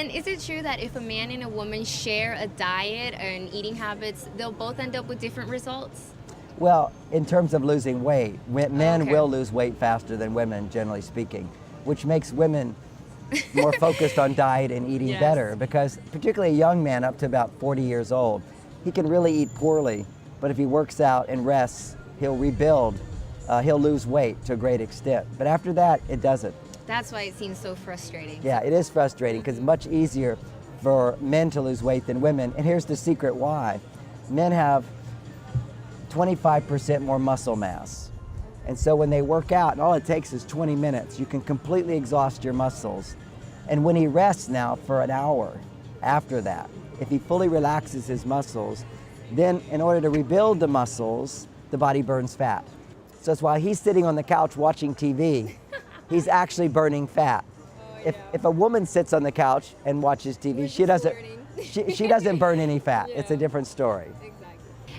And is it true that if a man and a woman share a diet and eating habits, they'll both end up with different results? Well, in terms of losing weight, men Okay. will lose weight faster than women, generally speaking, which makes women more focused on diet and eating Yes. better, because particularly a young man up to about 40 years old, he can really eat poorly, but if he works out and rests, he'll rebuild, he'll lose weight to a great extent. But after that, it doesn't. That's why it seems so frustrating. Yeah, it is frustrating because it's much easier for men to lose weight than women. And here's the secret why. Men have 25% more muscle mass. And so when they work out, and all it takes is 20 minutes, you can completely exhaust your muscles. And when he rests now for an hour after that, if he fully relaxes his muscles, then in order to rebuild the muscles, the body burns fat. So it's while he's sitting on the couch watching TV, he's actually burning fat. If a woman sits on the couch and watches TV, she doesn't burn any fat. It's a different story.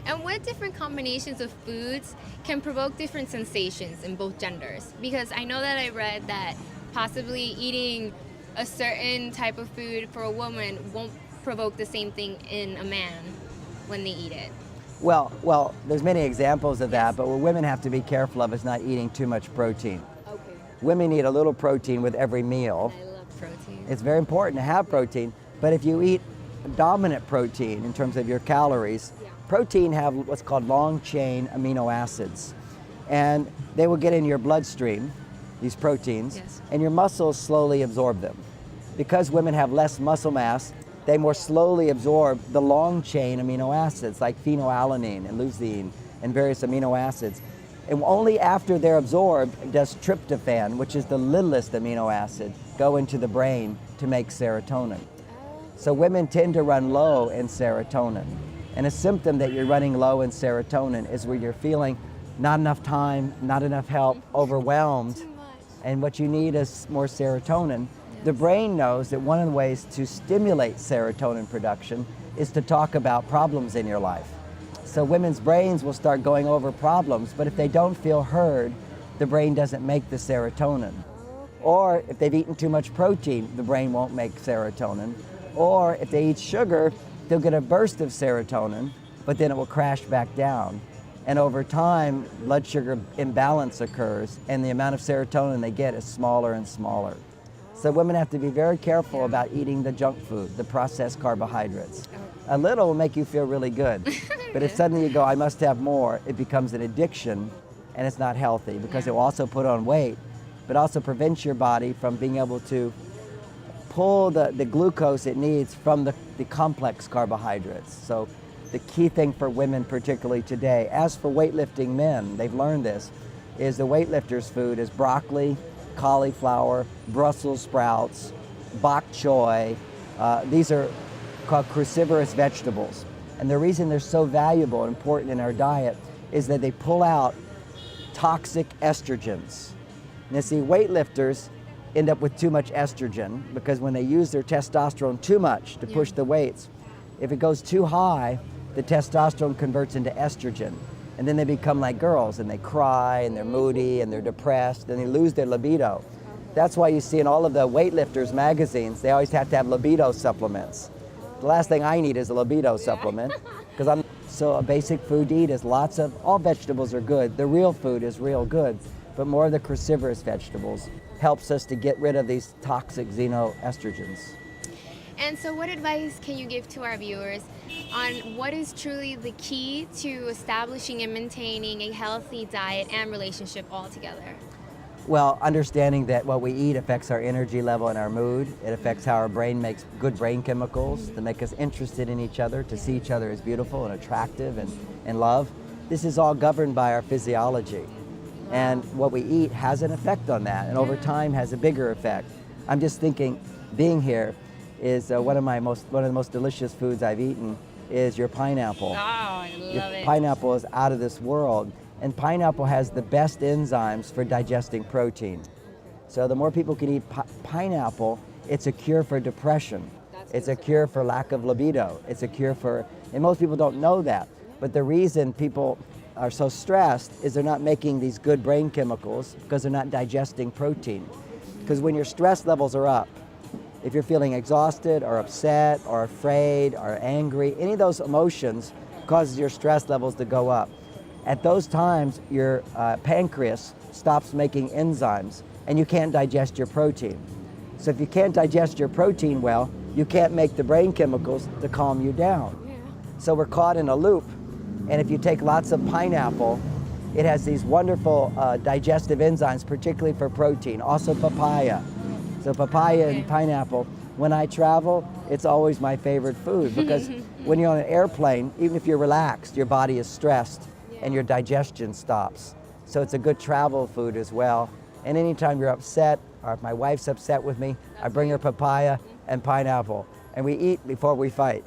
And what different combinations of foods can provoke different sensations in both genders? Because I know that I read that possibly eating a certain type of food for a woman won't provoke the same thing in a man when they eat it. Well, there's many examples of that, but what women have to be careful of is not eating too much protein. Okay. Women need a little protein with every meal. I love protein. It's very important to have protein, but if you eat dominant protein in terms of your calories, protein have what's called long-chain amino acids, and they will get in your bloodstream, these proteins, Yes. and your muscles slowly absorb them. Because women have less muscle mass, they more slowly absorb the long-chain amino acids like phenylalanine and leucine and various amino acids. And only after they're absorbed does tryptophan, which is the littlest amino acid, go into the brain to make serotonin. So women tend to run low in serotonin. And a symptom that you're running low in serotonin is where you're feeling not enough time, not enough help, overwhelmed, and what you need is more serotonin. The brain knows that one of the ways to stimulate serotonin production is to talk about problems in your life. So women's brains will start going over problems, but if they don't feel heard, the brain doesn't make the serotonin. Or if they've eaten too much protein, the brain won't make serotonin. Or if they eat sugar, they'll get a burst of serotonin, but then it will crash back down. And over time, blood sugar imbalance occurs, and the amount of serotonin they get is smaller and smaller. So women have to be very careful about eating the junk food, the processed carbohydrates. A little will make you feel really good, but if suddenly you go, I must have more, it becomes an addiction, and it's not healthy because it will also put on weight, but also prevents your body from being able to pull the glucose it needs from the complex carbohydrates. So the key thing for women particularly today, as for weightlifting men, they've learned this, is the weightlifter's food is broccoli, cauliflower, Brussels sprouts, bok choy. These are called cruciferous vegetables. And the reason they're so valuable and important in our diet is that they pull out toxic estrogens. Now see, weightlifters end up with too much estrogen because when they use their testosterone too much to push the weights, if it goes too high, the testosterone converts into estrogen. And then they become like girls and they cry and they're moody and they're depressed and they lose their libido. That's why you see in all of the weightlifters magazines, they always have to have libido supplements. The last thing I need is a libido supplement because so a basic food to eat is all vegetables are good. The real food is real good, but more of the cruciferous vegetables helps us to get rid of these toxic xenoestrogens. And so what advice can you give to our viewers on what is truly the key to establishing and maintaining a healthy diet and relationship altogether? Well, understanding that what we eat affects our energy level and our mood. It affects how our brain makes good brain chemicals to make us interested in each other, to see each other as beautiful and attractive and love. This is all governed by our physiology. And what we eat has an effect on that, and over time has a bigger effect. I'm just thinking, being here is one of the most delicious foods I've eaten is your pineapple. Oh, I love it. Pineapple is out of this world, and pineapple has the best enzymes for digesting protein. So the more people can eat pineapple, it's a cure for depression. It's a cure for lack of libido. It's a cure for, and most people don't know that, but the reason people are so stressed is they're not making these good brain chemicals because they're not digesting protein. Because when your stress levels are up if you're feeling exhausted or upset or afraid or angry, any of those emotions causes your stress levels to go up. At those times, your pancreas stops making enzymes and you can't digest your protein. So if you can't digest your protein well, you can't make the brain chemicals to calm you down. Yeah. So we're caught in a loop. And if you take lots of pineapple, it has these wonderful digestive enzymes, particularly for protein. Also papaya. So papaya and pineapple. When I travel, it's always my favorite food because when you're on an airplane, even if you're relaxed, your body is stressed and your digestion stops. So it's a good travel food as well. And anytime you're upset, or if my wife's upset with me, I bring her papaya and pineapple. And we eat before we fight.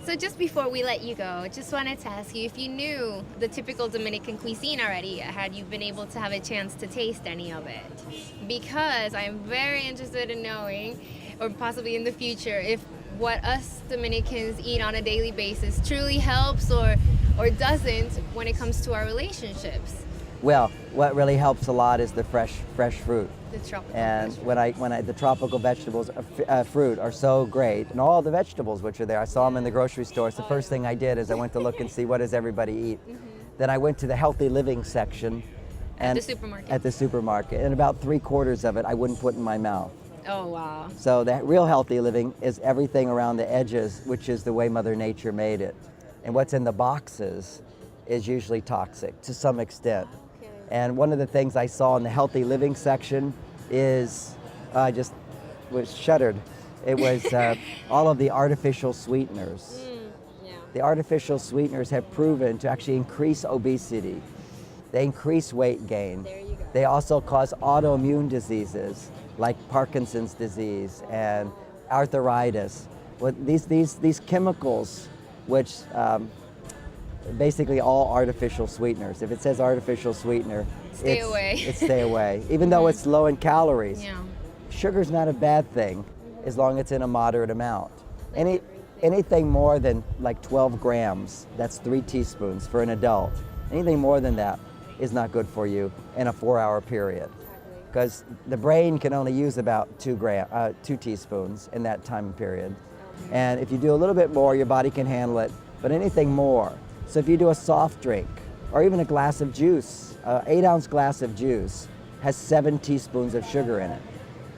So just before we let you go, just wanted to ask you if you knew the typical Dominican cuisine already. Had you been able to have a chance to taste any of it? Because I'm very interested in knowing, or possibly in the future, if what us Dominicans eat on a daily basis truly helps or doesn't when it comes to our relationships. Well, what really helps a lot is the fresh fruit. The tropical And vegetables. the tropical vegetables, fruit are so great, and all the vegetables which are there, I saw them in the grocery store. So the first thing I did is I went to look and see what does everybody eat. Then I went to the healthy living section. And the supermarket. At the supermarket, and about 3/4 of it I wouldn't put in my mouth. Oh, wow. So that real healthy living is everything around the edges, which is the way Mother Nature made it. And what's in the boxes is usually toxic to some extent. Okay. And one of the things I saw in the healthy living section is, I just was shuddered. It was all of the artificial sweeteners. Yeah. The artificial sweeteners have proven to actually increase obesity. They increase weight gain. There you go. They also cause autoimmune diseases like Parkinson's disease and arthritis. These chemicals, which basically all artificial sweeteners. If it says artificial sweetener, Stay away. It's stay away. Even though it's low in calories. Yeah. Sugar's not a bad thing as long as it's in a moderate amount. Anything more than like 12 grams, that's 3 teaspoons for an adult. Anything more than that is not good for you in a 4-hour period. Because the brain can only use about 2 teaspoons in that time period. And if you do a little bit more, your body can handle it, but anything more. So if you do a soft drink, or even a glass of juice, an 8-ounce glass of juice has 7 teaspoons of sugar in it.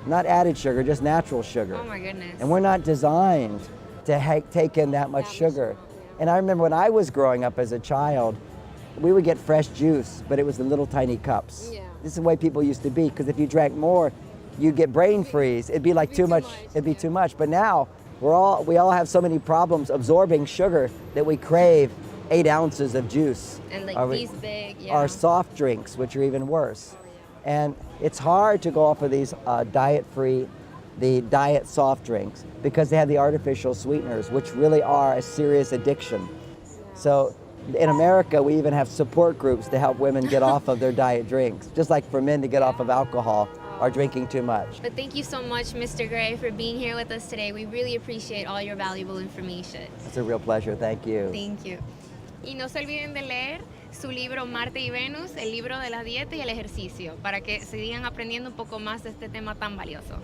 Not added sugar, just natural sugar. Oh my goodness. And we're not designed to take in that much sugar. And I remember when I was growing up as a child, we would get fresh juice, but it was in little tiny cups. Yeah. This is the way people used to be, because if you drank more, you'd get brain freeze. It'd be like too much. It'd be too much. But now we all have so many problems absorbing sugar that we crave 8 ounces of juice. And like these big, yeah. Or soft drinks, which are even worse. And it's hard to go off of these diet-free, the diet soft drinks, because they have the artificial sweeteners, which really are a serious addiction. So in America, we even have support groups to help women get off of their diet drinks, just like for men to get off of alcohol or drinking too much. But thank you so much, Mr. Gray, for being here with us today. We really appreciate all your valuable information. It's a real pleasure. Thank you. Thank you. Y no se olviden de leer su libro Marte y Venus, el libro de la dieta y el ejercicio, para que sigan aprendiendo un poco más de este tema tan valioso.